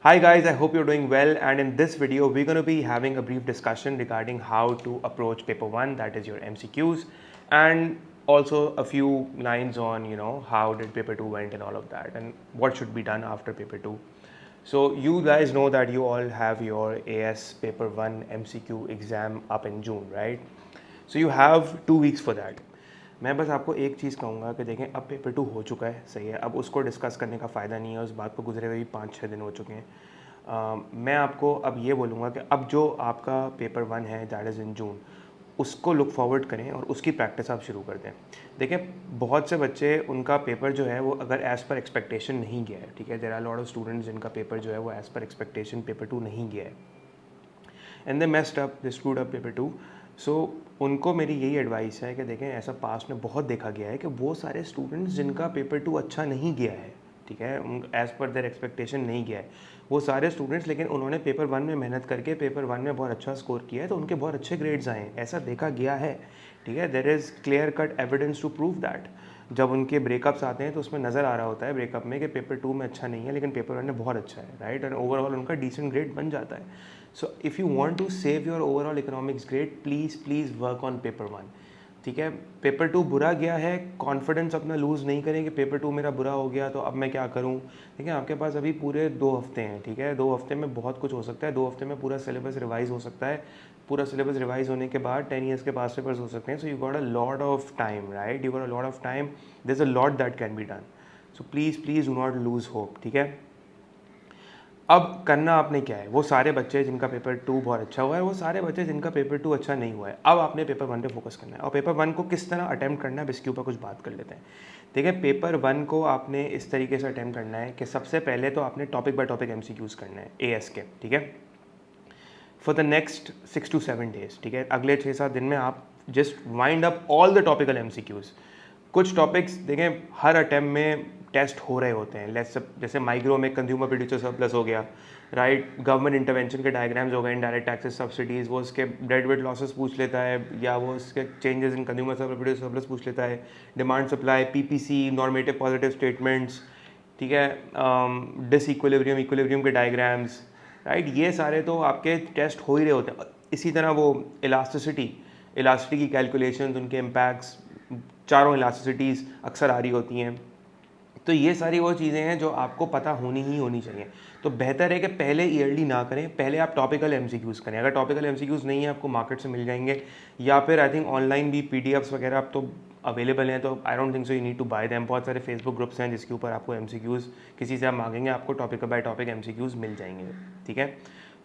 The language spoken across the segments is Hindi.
Hi guys, I hope you're doing well, and in this video we're going to be having a brief discussion regarding how to approach paper 1, that is your MCQs, and also a few lines on how did paper 2 went and all of that and what should be done after paper 2. So you guys know that you all have your AS paper 1 MCQ exam up in June, right? So you have 2 weeks for that. मैं बस आपको एक चीज़ कहूँगा कि देखें अब पेपर 2 हो चुका है, सही है, अब उसको डिस्कस करने का फ़ायदा नहीं है, उस बात को गुजरे हुए भी 5-6 दिन हो चुके हैं। मैं आपको अब ये बोलूँगा कि अब जो आपका पेपर 1 है दैट इज़ इन जून, उसको लुक फॉरवर्ड करें और उसकी प्रैक्टिस आप शुरू कर दें। देखें बहुत से बच्चे उनका पेपर जो है वो अगर एज़ पर एक्सपेक्टेशन नहीं गया है, ठीक है, there are lot of students जिनका पेपर जो है वो एज़ पर एक्सपेक्टेशन पेपर 2 नहीं गया है and they messed up, they screwed up paper 2। सो उनको मेरी यही एडवाइस है कि देखें ऐसा पास्ट में बहुत देखा गया है कि वो सारे स्टूडेंट्स जिनका पेपर 2 अच्छा नहीं गया है, ठीक है, एज़ पर देयर एक्सपेक्टेशन नहीं गया है, वो सारे स्टूडेंट्स लेकिन उन्होंने पेपर 1 में मेहनत करके पेपर 1 में बहुत अच्छा स्कोर किया है तो उनके बहुत अच्छे ग्रेड्स आए हैं, ऐसा देखा गया है, ठीक है। There is clear cut evidence to prove that. जब उनके ब्रेकअप्स आते हैं तो उसमें नज़र आ रहा होता है ब्रेकअप में कि पेपर 2 में अच्छा नहीं है लेकिन पेपर 1 में बहुत अच्छा है, राइट, एंड ओवरऑल उनका डिसेंट ग्रेड बन जाता है। So if you want to save your overall economics grade, please work on paper 1, ठीक है। पेपर 2 बुरा गया है, कॉन्फिडेंस अपना लूज़ नहीं करें कि पेपर 2 मेरा बुरा हो गया तो अब मैं क्या करूं, ठीक है। आपके पास अभी पूरे 2 हफ्ते हैं, ठीक है, 2 हफ्ते में बहुत कुछ हो सकता है, 2 हफ्ते में पूरा सिलेबस रिवाइज हो सकता है, पूरा सिलेबस रिवाइज होने के बाद 10 ईयर्स के पास पेपर्स हो सकते हैं। So you got a lot of time, right, you got a lot of time, there is a lot that can be done. So please do not lose hope, ठीक है। अब करना आपने क्या है, वो सारे बच्चे जिनका पेपर 2 बहुत अच्छा हुआ है, वो सारे बच्चे जिनका पेपर 2 अच्छा नहीं हुआ है, अब आपने पेपर 1 पे फोकस करना है और पेपर 1 को किस तरह अटैम्प्ट करना है इसके ऊपर कुछ बात कर लेते हैं। देखिए पेपर 1 को आपने इस तरीके से अटैम्प्ट करना है कि सबसे पहले तो आपने टॉपिक बाय टॉपिक MCQs करना है AS के, ठीक है, for the next 6 to 7 days, ठीक है। अगले 6-7 दिन में आप just wind up all the topical MCQs। कुछ टॉपिक्स देखें हर अटैम्प्ट में टेस्ट हो रहे होते हैं, लेट्स जैसे माइक्रो में कंज्यूमर प्रोड्यूसर सरप्लस हो गया, राइट, गवर्नमेंट इंटरवेंशन के डायग्राम्स हो गए, इनडायरेक्ट टैक्सेस सब्सिडीज़, वो उसके डेड वेट लॉसेस पूछ लेता है या वो उसके changes in consumer producer surplus पूछ लेता है, demand supply, PPC, normative positive statements, ठीक है, डिसइक्विलिब्रियम, इक्विलिब्रियम के डायग्राम्स, राइट, ये सारे तो आपके टेस्ट हो ही रहे होते हैं। इसी तरह वो इलास्टिसिटी की कैलकुलेशंस, उनके इम्पैक्ट्स, चारों इलास्टिसिटीज़ अक्सर आ रही होती हैं। तो ये सारी वो चीज़ें हैं जो आपको पता होनी चाहिए। तो बेहतर है कि पहले ईयरली ना करें, पहले आप टॉपिकल MCQs करें। अगर टॉपिकल MCQs नहीं है आपको मार्केट से मिल जाएंगे या फिर आई थिंक ऑनलाइन भी PDFs वगैरह अब तो अवेलेबल हैं, तो I don't think so you need to buy them. बहुत सारे फेसबुक ग्रुप्स हैं जिसके ऊपर आपको MCQs किसी से आप मांगेंगे आपको टॉपिक बाय टॉपिक MCQs मिल जाएंगे, ठीक है।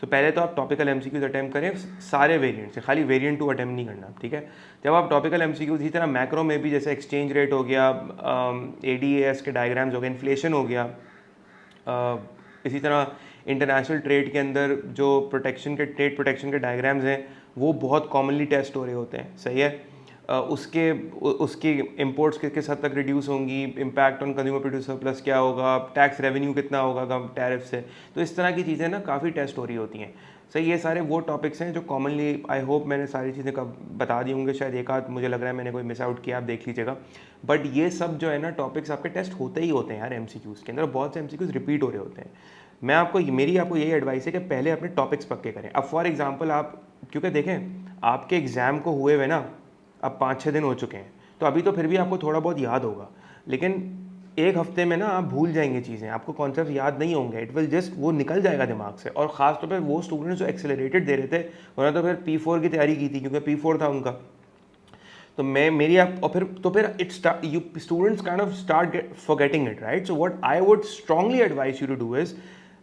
तो पहले तो आप टॉपिकल MCQs अटैम्प्ट करें सारे वेरिएंट से, खाली वेरिएंट 2 अटैम्प्ट नहीं करना, ठीक है। जब आप टॉपिकल MCQs इसी तरह मैक्रो में भी जैसे एक्सचेंज रेट हो गया, ADAS के डायग्राम्स हो गए, इन्फ्लेशन हो गया, इसी तरह इंटरनेशनल ट्रेड के अंदर जो ट्रेड प्रोटेक्शन के डायग्राम्स हैं वो बहुत कॉमनली टेस्ट हो रहे होते हैं, सही है। उसकी इम्पोर्ट्स किस हद तक रिड्यूस होंगी, impact on consumer producer plus क्या होगा, टैक्स रेवेन्यू कितना होगा टैरिफ से, तो इस तरह की चीज़ें ना काफ़ी टेस्ट हो रही होती हैं, सही। ये सारे वो टॉपिक्स हैं जो कॉमनली, आई होप मैंने सारी चीज़ें कब बता दी होंगे, शायद एक आध मुझे लग रहा है मैंने कोई मिस आउट किया, आप देख लीजिएगा। बट ये सब जो है ना टॉपिक्स आपके टेस्ट होते ही होते हैं यार MCQs के अंदर, बहुत से MCQs रिपीट हो रहे होते हैं। मेरी आपको यही एडवाइस है कि पहले अपने टॉपिक्स पक्के करें। अब फॉर एग्जांपल आप, क्योंकि देखें आपके एग्ज़ाम को हुए हुए ना अब 5-6 दिन हो चुके हैं, तो अभी तो फिर भी आपको थोड़ा बहुत याद होगा, लेकिन एक हफ्ते में ना आप भूल जाएंगे चीज़ें, आपको कॉन्सेप्ट याद नहीं होंगे, इट विल जस्ट वो निकल जाएगा दिमाग से। और ख़ास तौर पर वो स्टूडेंट्स जो एक्सेलरेटेड दे रहे थे उन्होंने तो फिर P4 की तैयारी की थी क्योंकि P4 था उनका। तो मैं मेरी आप और फिर it start, you students kind of start forgetting it, right. So what I would strongly advise you to do is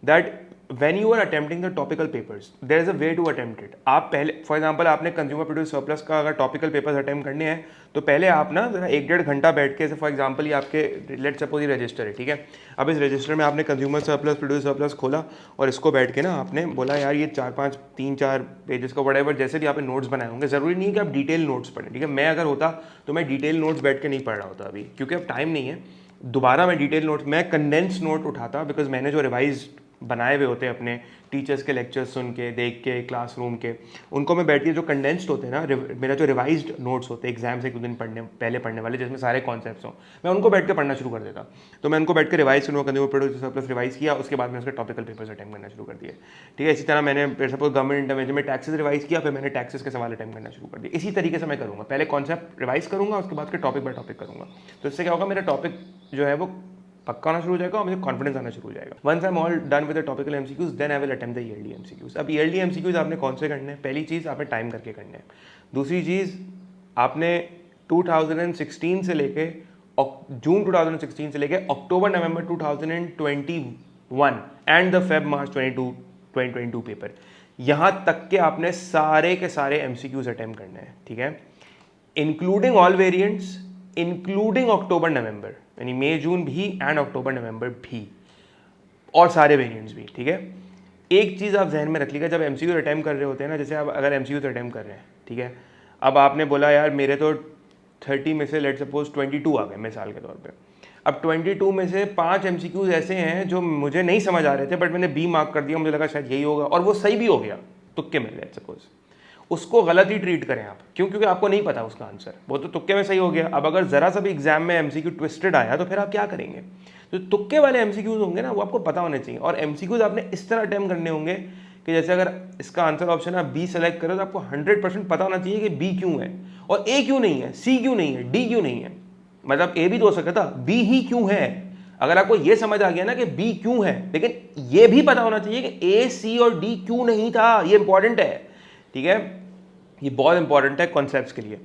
that when you are attempting the topical papers there is a way to attempt it। आप पहले फॉर एग्जांपल आपने कंज्यूमर प्रोड्यूस सरप्लस का अगर टॉपिकल पेपर्स अटेम्प्ट करने हैं तो पहले आप ना जरा 1-1.5 घंटा बैठ के, फॉर एग्जांपल ये आपके लेट सपोज ये रजिस्टर है, ठीक है, अब इस रजिस्टर में आपने कंज्यूमर सरप्लस प्रोड्यूस सरप्लस खोला और इसको बैठ के ना आपने बोला यार ये 3-4 पेजेस का व्हाटएवर जैसे भी आपने नोट्स बनाए होंगे, ज़रूरी नहीं है कि आप डिटेल नोट्स पढ़ें, ठीक है। मैं अगर होता तो मैं डिटेल नोट्स बैठ के नहीं पढ़ रहा होता अभी, क्योंकि अब टाइम नहीं है दोबारा मैं डिटेल नोट्स, मैं कंडेंस नोट उठाता बिकॉज मैंने जो रिवाइज बनाए हुए होते हैं अपने टीचर्स के लेक्चर्स सुन के, देख के, क्लासरूम के, उनको मैं बैठ के जो कंडेंस्ड होते हैं ना, मेरा जो रिवाइज्ड नोट्स होते हैं एग्जाम से 1-2 दिन पहले पढ़ने वाले, जिसमें सारे कॉन्सेप्ट्स हों, मैं उनको बैठ के पढ़ना शुरू कर देता। तो मैं उनको बैठ के रिवाइज करने कंज्यूमर प्रोडक्ट सरप्लस रिवाइज किया, उसके बाद मैंने उसके टॉपिकल पेपर्स अटेम्प्ट करना शुरू कर दिए। ठीक है, इसी तरह मैंने फिर सपोज गवर्नमेंट इंटरवेंशन में टैक्सेस रिवाइज किया, फिर मैंने टैक्सेस के सवाल अटेम्प्ट करना शुरू कर दिया। इसी तरीके से मैं करूँगा, पहले कॉन्सेप्ट रिवाइज करूँगा, उसके बाद के टॉपिक बाय टॉपिक करूँगा। तो इससे क्या होगा, मेरा टॉपिक जो है वो पक्का होना शुरू हो जाएगा और मुझे कॉन्फिडेंस आना शुरू हो जाएगा। Once I am all done with the topical MCQs, then I will attempt the yearly MCQs. अब ईयरली एमसीक्यूज आपने कौन से करने हैं? पहली चीज़, आपने टाइम करके करने हैं। दूसरी चीज़, आपने 2016 से लेके जून 2016 से लेके अक्टूबर नवंबर 2021 and the Feb March 2022 paper, यहाँ तक के आपने सारे के सारे एमसीक्यूज अटेम्प्ट करने हैं। ठीक है, इंक्लूडिंग ऑल वेरिएंट्स, इंक्लूडिंग अक्टूबर नवंबर, यानी मई जून भी एंड अक्टूबर नवंबर भी, और सारे वेरिएंट्स भी। ठीक है, एक चीज़ आप जहन में रख लीजिएगा, जब एमसीक्यू अटेम्प्ट कर रहे होते हैं ना, जैसे आप अगर एमसीक्यू अटेम्प्ट कर रहे हैं, ठीक है, अब आपने बोला यार मेरे तो 30 में से लेट सपोज 22 आ गए मिसाल के तौर पे, अब 22 में से 5 एमसीक्यूज ऐसे हैं जो मुझे नहीं समझ आ रहे थे, बट मैंने बी मार्क कर दिया, मुझे लगा शायद यही होगा, और वो सही भी हो गया, तुक्के में लेट सपोज, उसको गलत ही ट्रीट करें आप। क्यों? क्योंकि आपको नहीं पता उसका आंसर, वो तो तुक्के में सही हो गया। अब अगर ज़रा सा भी एग्जाम में एमसीक्यू ट्विस्टेड आया तो फिर आप क्या करेंगे? तो तुक्के वाले एमसीक्यूज होंगे ना, वो आपको पता होने चाहिए, और एमसीक्यूज आपने इस तरह अटेम्प्ट करने होंगे कि जैसे अगर इसका आंसर ऑप्शन आप बी सेलेक्ट करो तो आपको 100% पता होना चाहिए कि बी क्यों है, और ए क्यों नहीं है, सी क्यों नहीं है, डी क्यों नहीं है। मतलब ए भी तो हो सकता था, बी ही क्यों है। अगर आपको ये समझ आ गया ना कि बी क्यों है, लेकिन ये भी पता होना चाहिए कि ए, सी और डी क्यों नहीं था, ये इंपॉर्टेंट है। ठीक है, ये बहुत इंपॉर्टेंट है कॉन्सेप्ट्स के लिए।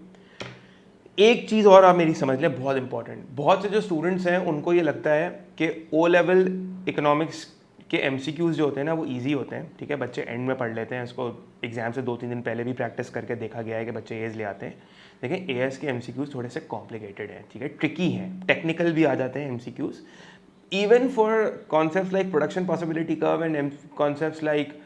एक चीज़ और आप मेरी समझ लें, बहुत इंपॉर्टेंट, बहुत से जो स्टूडेंट्स हैं उनको ये लगता है कि ओ लेवल इकोनॉमिक्स के एमसीक्यूज जो होते हैं ना वो इजी होते हैं। ठीक है, बच्चे एंड में पढ़ लेते हैं, इसको एग्जाम से 2-3 दिन पहले भी प्रैक्टिस करके देखा गया है कि बच्चे एज ले आते हैं। लेकिन एएस के एमसीक्यूज थोड़े से कॉम्प्लिकेटेड हैं, ठीक है, ट्रिकी हैं, टेक्निकल भी आ जाते हैं MCQs, even for concepts like production possibility curve and concepts like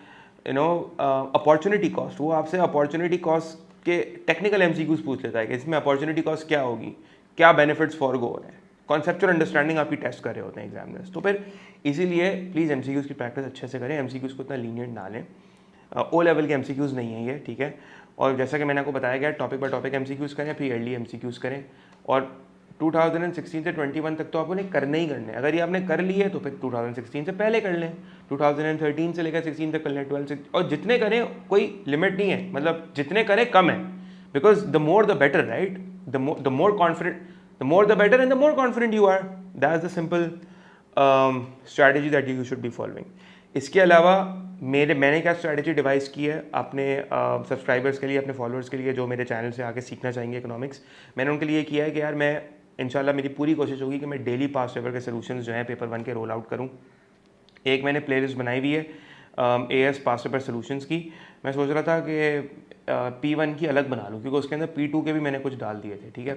opportunity cost. वो आपसे अपॉर्चुनिटी कॉस्ट के टेक्निकल एमसीक्यूज पूछ लेता है कि इसमें अपॉर्चुनिटी कॉस्ट क्या होगी, क्या बेनिफिट्स फॉर गो हो रहे हैं, कॉन्सेप्चुअल अंडरस्टैंडिंग आपकी टेस्ट कर रहे होते हैं एग्जामिनर्स। तो फिर इसीलिए प्लीज़ एमसीक्यूज की प्रैक्टिस अच्छे से करें, एमसीक्यूज को इतना लीनियंट ना लें। ओ लेवल के एमसीक्यूज नहीं है ये, ठीक है। और जैसा कि मैंने आपको बताया गया, टॉपिक बाय टॉपिक एमसीक्यूज करें, फिर ईयरली एमसीक्यूज करें, और 2016 से 21 तक तो आपको नहीं करने ही करने। अगर ये आपने कर लिए तो फिर 2016 से पहले कर लें, 2013 से लेकर 16 तक कर लें, 12 से, और जितने करें कोई लिमिट नहीं है, मतलब जितने करें कम है, because the more the better, right, the more confident, the more the better and the more confident you are, that is the simple strategy that you should be following. इसके अलावा मैंने क्या स्ट्रैटेजी डिवाइस की है अपने सब्सक्राइबर्स के लिए, अपने फॉलोअर्स के लिए जो मेरे चैनल से आके सीखना चाहेंगे इकोनॉमिक्स, मैंने उनके लिए किया है कि यार मैं इंशाल्लाह मेरी पूरी कोशिश होगी कि मैं डेली पास्ट पेपर के सॉल्यूशंस जो हैं पेपर 1 के रोल आउट करूँ। एक मैंने प्लेलिस्ट बनाई हुई है एएस पास्ट पेपर सॉल्यूशंस की। मैं सोच रहा था कि P1 की अलग बना लूँ, क्योंकि उसके अंदर P2 के भी मैंने कुछ डाल दिए थे, ठीक है।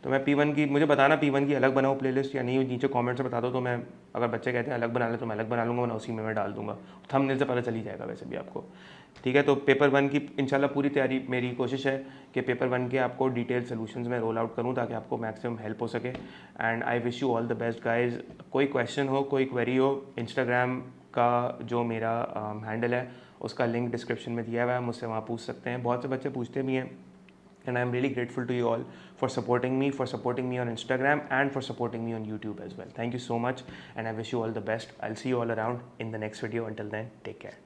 तो मैं P1 की, मुझे बताना P1 की अलग बनाऊँ प्लेलिस्ट या नहीं, नीचे कमेंट्स में बता दो, तो मैं, अगर बच्चे कहते हैं अलग बना ले तो मैं अलग बना लूँगा, वरना उसी में मैं डाल दूँगा, थंबनेल से पता चल ही जाएगा वैसे भी आपको, ठीक है। तो पेपर 1 की इंशाल्लाह पूरी तैयारी, मेरी कोशिश है कि पेपर 1 के आपको डिटेल सॉल्यूशंस में रोल आउट करूँ ताकि आपको मैक्सिमम हेल्प हो सके। And I wish you all the best guys. कोई क्वेश्चन हो, कोई क्वेरी हो, इंस्टाग्राम का जो मेरा हैंडल है उसका लिंक डिस्क्रिप्शन में दिया हुआ है, मुझसे वहाँ पूछ सकते हैं। बहुत से बच्चे पूछते भी हैं, and I'm really grateful to you all for supporting me on Instagram and for supporting me on YouTube as well. Thank you so much, and I wish you all the best. I'll see you all around in the next video. Until then, take care.